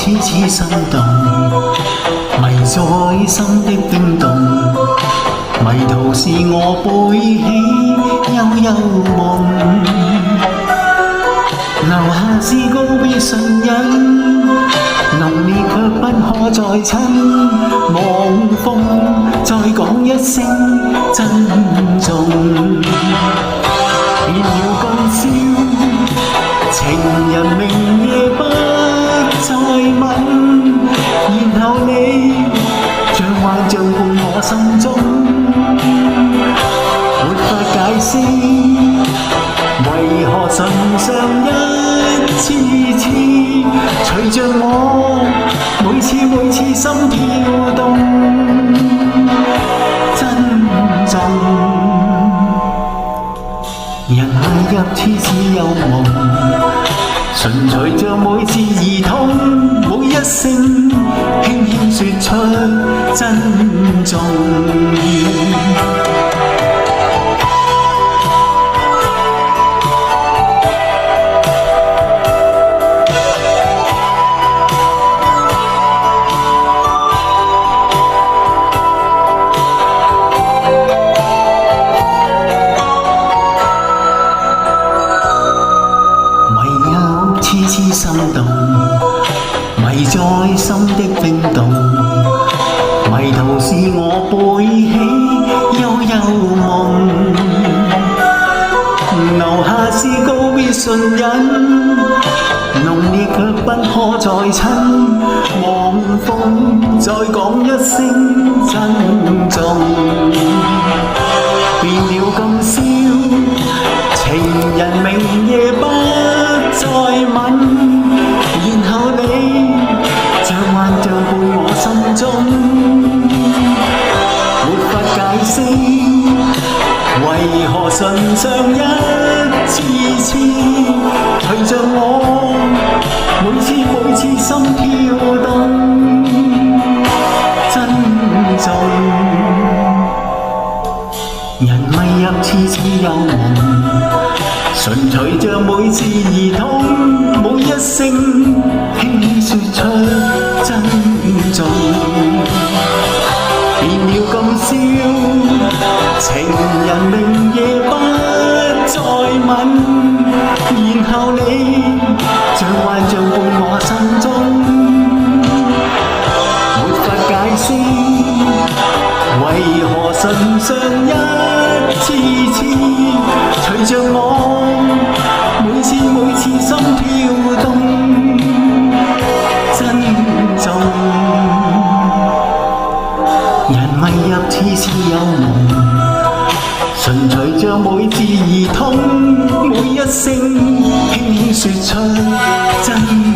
痴痴心動，迷在心的冰凍。迷途是我背起悠悠夢，留下是告別唇印，濃烈卻不可再親。望風再講一聲珍重，變了今宵，情人明夜不再吻，然後你像幻象伴我心中，沒法解釋為何唇上一次次隨着我每次心跳動，珍重。人迷入痴痴幽夢，純隨着每次兒童，每一聲輕輕說出珍重。痴痴心動，迷在心的冰凍。迷途是我背起悠悠夢，留下是告別唇印，濃烈卻不可再親。望風再講一聲珍重，變了今宵，情人明夜不再吻，然後你像幻象伴我心中，沒法解釋為何唇上一次次隨着我每次心跳動，珍重。人迷入痴痴幽夢，純隨着每次兒童，每一聲輕輕說出珍重。變了今宵，情人明夜不再吻，然後你像幻象伴我心中，沒法解釋為何唇上一次次隨着我每次心跳動，珍重。人迷入痴痴幽夢，純隨着每次兒童，每一聲輕輕說出珍重。